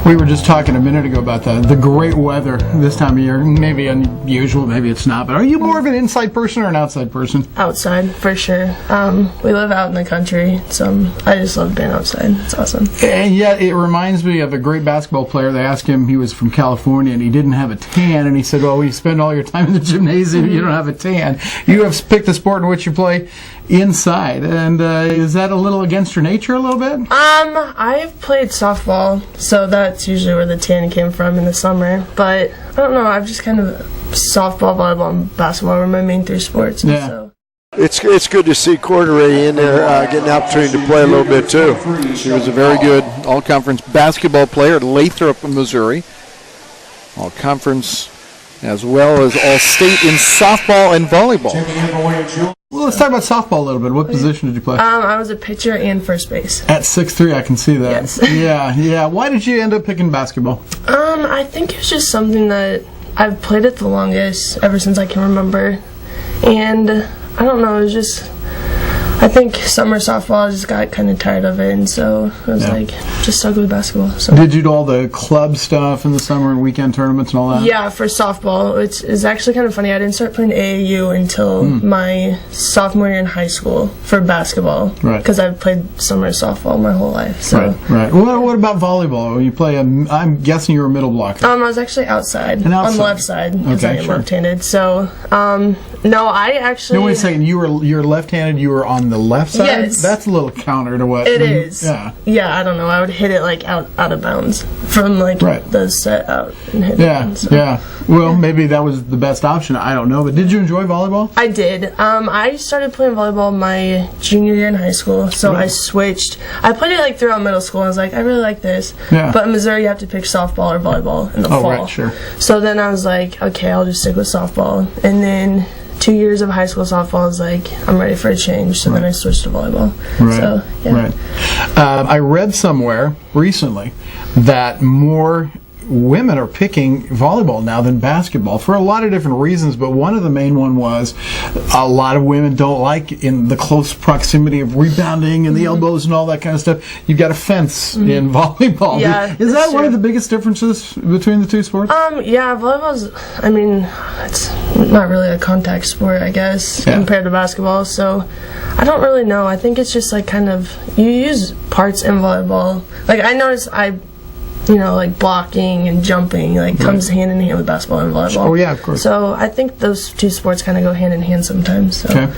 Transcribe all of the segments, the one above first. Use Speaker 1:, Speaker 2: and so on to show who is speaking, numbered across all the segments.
Speaker 1: We were just talking a minute ago about the great weather this time of year. Maybe unusual, maybe it's not. But are you more of an inside person or an outside person?
Speaker 2: Outside, for sure. We live out in the country, so I just love being outside. It's awesome.
Speaker 1: And yet it reminds me of a great basketball player. They asked him, he was from California, and he didn't have a tan. And he said, well, you spend all your time in the gymnasium, you don't have a tan. You have picked a sport in which you play inside. And is that a little against your nature a little bit?
Speaker 2: I've played softball, so that's usually where the tan came from in the summer. But I don't know, I've just kind of softball, volleyball, and basketball were my main three sports.
Speaker 1: Yeah.
Speaker 2: So.
Speaker 3: It's good to see Cordray in there getting an opportunity to play a little bit too.
Speaker 4: He was a very good all-conference basketball player at Lathrop, Missouri. All-conference as well as all-state in softball and volleyball.
Speaker 1: Well, let's talk about softball a little bit. What position did you play?
Speaker 2: I was a pitcher and first base.
Speaker 1: At 6'3", I can see that.
Speaker 2: Yes.
Speaker 1: Yeah. Why did you end up picking basketball?
Speaker 2: I think it's just something that I've played it the longest ever since I can remember. And I don't know, it was just, I think summer softball, I just got kind of tired of it, and so I was just stuck with basketball. So.
Speaker 1: Did you do all the club stuff in the summer and weekend tournaments and all that?
Speaker 2: Yeah, for softball. It's actually kind of funny. I didn't start playing AAU until my sophomore year in high school for basketball.
Speaker 1: Right.
Speaker 2: Because I've played summer softball my whole life. So.
Speaker 1: Right. What about volleyball? You play I'm guessing you were a middle blocker.
Speaker 2: I was actually outside.
Speaker 1: And outside.
Speaker 2: On the left side, because I am
Speaker 1: sure.
Speaker 2: left-handed. So, no, I actually...
Speaker 1: No, wait a second. You're left-handed. You were on the left side?
Speaker 2: Yes.
Speaker 1: That's a little counter to what...
Speaker 2: It is.
Speaker 1: Yeah.
Speaker 2: Yeah, I don't know. I would hit it, like, out of bounds from, like, the set out and hit it. So.
Speaker 1: Yeah. Well, maybe that was the best option. I don't know. But did you enjoy volleyball?
Speaker 2: I did. I started playing volleyball my junior year in high school, so I switched. I played it, like, throughout middle school, and I was like, I really like this.
Speaker 1: Yeah.
Speaker 2: But in Missouri, you have to pick softball or volleyball in the fall.
Speaker 1: Right, sure.
Speaker 2: So then I was like, okay, I'll just stick with softball. And then 2 years of high school softball, I was like, I'm ready for a change. So then I switched to volleyball.
Speaker 1: Right.
Speaker 2: So, yeah.
Speaker 1: Right. I read somewhere recently that more women are picking volleyball now than basketball for a lot of different reasons, but one of the main one was a lot of women don't like in the close proximity of rebounding and the elbows and all that kind of stuff. You've got a fence in volleyball.
Speaker 2: Yeah,
Speaker 1: is that one of the biggest differences between the two sports?
Speaker 2: Yeah, volleyball's, I mean, it's not really a contact sport, I guess, compared to basketball, so I don't really know. I think it's just like kind of, you use parts in volleyball. Like, I noticed like blocking and jumping, like comes hand in hand with basketball and volleyball.
Speaker 1: Oh yeah, of course.
Speaker 2: So I think those two sports kind of go hand in hand sometimes. So.
Speaker 1: Okay.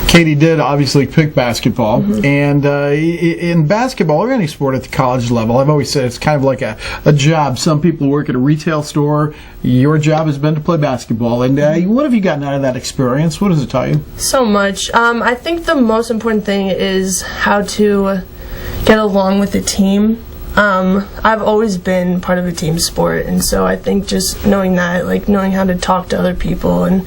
Speaker 1: Katie did obviously pick basketball, and in basketball or any sport at the college level, I've always said it's kind of like a job. Some people work at a retail store. Your job has been to play basketball, and what have you gotten out of that experience? What does it tell you?
Speaker 2: So much. I think the most important thing is how to get along with the team. I've always been part of a team sport, and so I think just knowing that, like knowing how to talk to other people, and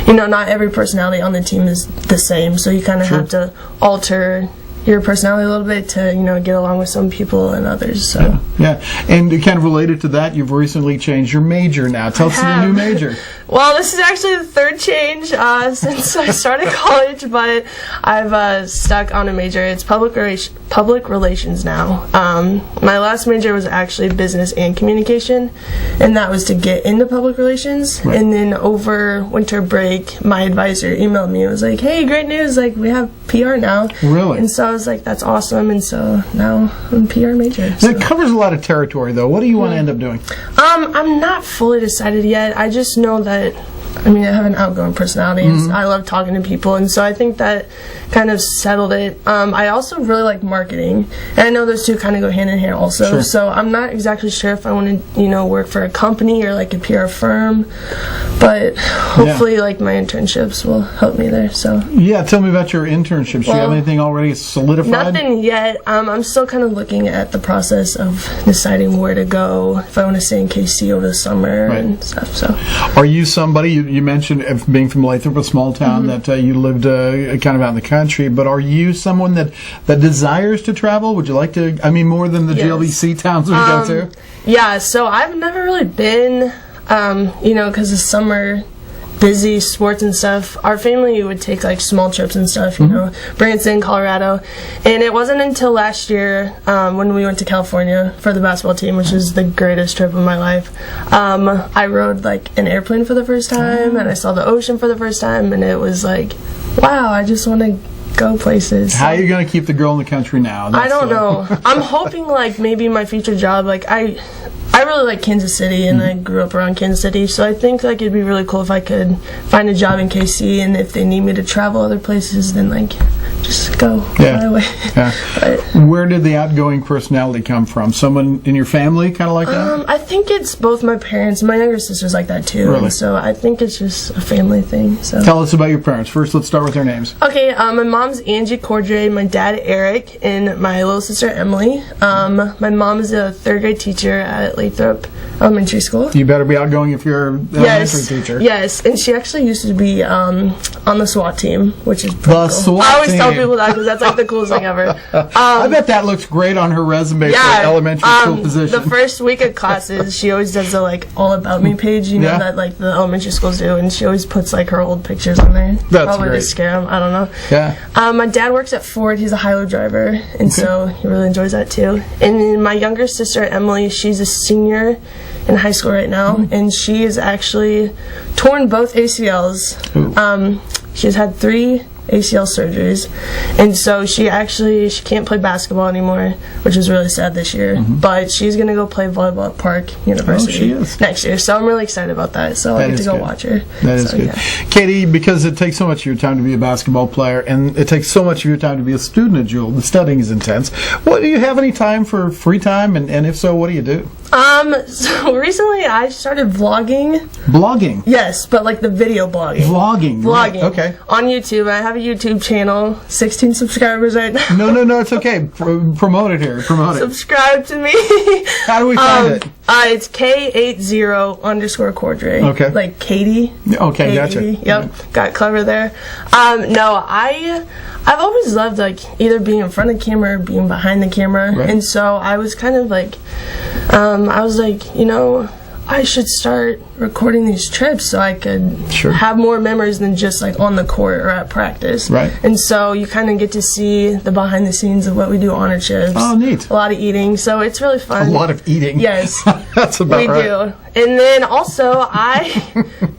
Speaker 2: not every personality on the team is the same, so you kind of have to alter your personality a little bit to get along with some people and others. So
Speaker 1: yeah. And kind of related to that, you've recently changed your major now. Tell us your new major.
Speaker 2: Well, this is actually the third change since I started college, but I've stuck on a major. It's public relations now. My last major was actually business and communication, and that was to get into public relations. Right. And then over winter break, my advisor emailed me and was like, hey, great news, like we have PR now.
Speaker 1: Really?
Speaker 2: And so I was like, that's awesome, and so now I'm a PR major. So.
Speaker 1: That covers a lot of territory, though. What do you want to end up doing?
Speaker 2: I'm not fully decided yet. I just know that, I have an outgoing personality. I love talking to people, and so I think that kind of settled it. I also really like marketing, and I know those two kind of go hand in hand also. Sure. So I'm not exactly sure if I want to, work for a company or like a PR firm, but hopefully, like my internships will help me there. So
Speaker 1: yeah, tell me about your internships. Do you have anything already solidified?
Speaker 2: Nothing yet. I'm still kind of looking at the process of deciding where to go, if I want to stay in KC over the summer and stuff. So,
Speaker 1: are you somebody you mentioned being from Lathrop, a small town that you lived kind of out in the country, but are you someone that desires to travel? Would you like to? More than the GLBC towns we go to.
Speaker 2: Yeah. So I've never really been, because the summer busy sports and stuff, our family would take like small trips and stuff, you know, Branson, Colorado. And it wasn't until last year when we went to California for the basketball team, which was the greatest trip of my life. I rode like an airplane for the first time, and I saw the ocean for the first time, and it was like, wow, I just want to go places.
Speaker 1: How are you going to keep the girl in the country now?
Speaker 2: I don't know. I'm hoping like maybe my future job, like I really like Kansas City, and I grew up around Kansas City, so I think like it'd be really cool if I could find a job in KC, and if they need me to travel other places, then like just go fly away.
Speaker 1: Yeah.
Speaker 2: But,
Speaker 1: where did the outgoing personality come from? Someone in your family kind of like that?
Speaker 2: I think it's both my parents. My younger sister's like that too.
Speaker 1: Really?
Speaker 2: And so I think it's just a family thing. So.
Speaker 1: Tell us about your parents. First, let's start with their names.
Speaker 2: Okay, my mom's Angie Cordray, my dad Eric, and my little sister Emily. My mom is a third grade teacher at Lathrop Elementary School.
Speaker 1: You better be outgoing if you're an elementary teacher.
Speaker 2: Yes, and she actually used to be on the SWAT team, which is pretty
Speaker 1: The
Speaker 2: cool.
Speaker 1: SWAT
Speaker 2: I always
Speaker 1: team.
Speaker 2: tell people that because that's like the coolest thing ever.
Speaker 1: I bet that looks great on her resume for an elementary school position.
Speaker 2: The first week of classes, she always does the like all about me page, you know, that like the elementary schools do, and she always puts like her old pictures on there.
Speaker 1: That's
Speaker 2: probably
Speaker 1: great.
Speaker 2: to scare them. I don't know.
Speaker 1: Yeah.
Speaker 2: My dad works at Ford. He's a high-low driver, and so he really enjoys that too. And then my younger sister Emily, she's a senior in high school right now, and she has actually torn both ACLs. She's had 3 ACL surgeries, and so she can't play basketball anymore, which is really sad this year, but she's gonna go play volleyball at Park University next year, so I'm really excited about that, so I get to go watch her.
Speaker 1: That is good. Katie, because it takes so much of your time to be a basketball player, and it takes so much of your time to be a student at Jewel, the studying is intense. Do you have any time for free time, and if so, what do you do?
Speaker 2: So recently I started vlogging.
Speaker 1: Blogging?
Speaker 2: Yes, but like the video blogging.
Speaker 1: Vlogging.
Speaker 2: Vlogging.
Speaker 1: Right. Okay.
Speaker 2: On YouTube. I have a YouTube channel, 16 subscribers right now.
Speaker 1: No, it's okay. Promote it here. Promote it.
Speaker 2: Subscribe to me.
Speaker 1: How do we find it?
Speaker 2: It's K80_Cordray.
Speaker 1: Okay.
Speaker 2: Like Katie.
Speaker 1: Okay, gotcha.
Speaker 2: Yep. Got clever there. No, I've always loved like either being in front of the camera or being behind the camera.
Speaker 1: Right.
Speaker 2: And so I was kind of like, I was like, you know, I should start recording these trips so I could have more memories than just like on the court or at practice.
Speaker 1: Right.
Speaker 2: And so you kind of get to see the behind the scenes of what we do on our trips.
Speaker 1: Oh, neat.
Speaker 2: A lot of eating, so it's really fun.
Speaker 1: A lot of eating.
Speaker 2: Yes.
Speaker 1: That's about
Speaker 2: we
Speaker 1: right.
Speaker 2: do. And then also I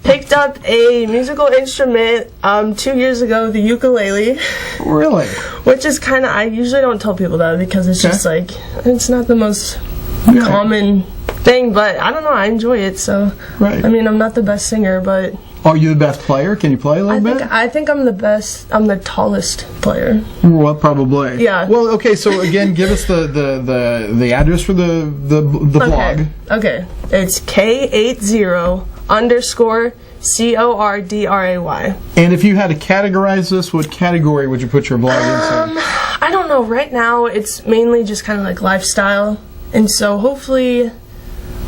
Speaker 2: picked up a musical instrument 2 years ago, the ukulele.
Speaker 1: Really?
Speaker 2: Which is kind of, I usually don't tell people that because it's just like, it's not the most common thing, but I don't know, I enjoy it, so I mean, I'm not the best singer, but
Speaker 1: are you the best player? Can you play a little bit?
Speaker 2: I think I'm the best. I'm the tallest player.
Speaker 1: Well, probably.
Speaker 2: Yeah.
Speaker 1: Well, okay, so again, give us the address for the vlog.
Speaker 2: Okay, it's K80_CORDRAY.
Speaker 1: And if you had to categorize this, what category would you put your vlog into?
Speaker 2: I don't know. Right now, it's mainly just kind of like lifestyle, and so hopefully,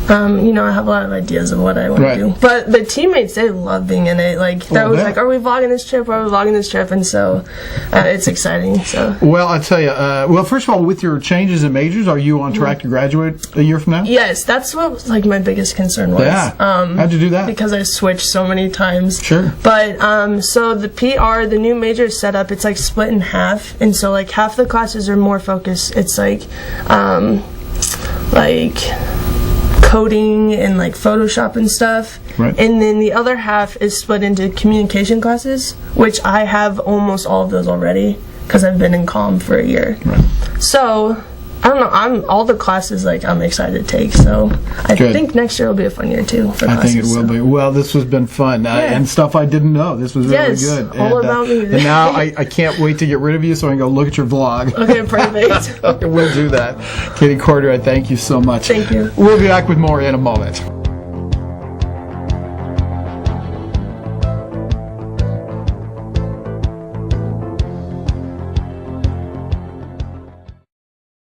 Speaker 2: you know, I have a lot of ideas of what I want to do. But the teammates, they love being in it. Like, they're always like, are we vlogging this trip? Are we vlogging this trip? And so it's exciting. So.
Speaker 1: Well, I tell you, well, first of all, with your changes in majors, are you on track to graduate a year from now?
Speaker 2: Yes, that's what was, like, my biggest concern was.
Speaker 1: Yeah. How'd you do that?
Speaker 2: Because I switched so many times.
Speaker 1: Sure.
Speaker 2: But, so the PR, the new major is set up, it's like split in half. And so, like, half the classes are more focused. It's like coding and like Photoshop and stuff.
Speaker 1: Right.
Speaker 2: And then the other half is split into communication classes, which I have almost all of those already because I've been in comm for a year.
Speaker 1: Right.
Speaker 2: So I don't know. All the classes like I'm excited to take. So I think next year will be a fun year too. For classes,
Speaker 1: I think it will be. Well, this has been fun and stuff I didn't know. This was really good.
Speaker 2: All about me.
Speaker 1: And now I can't wait to get rid of you so I can go look at your vlog.
Speaker 2: Okay, perfect.
Speaker 1: We'll do that. Katie Cordray, thank you so much.
Speaker 2: Thank you.
Speaker 1: We'll be back with more in a moment.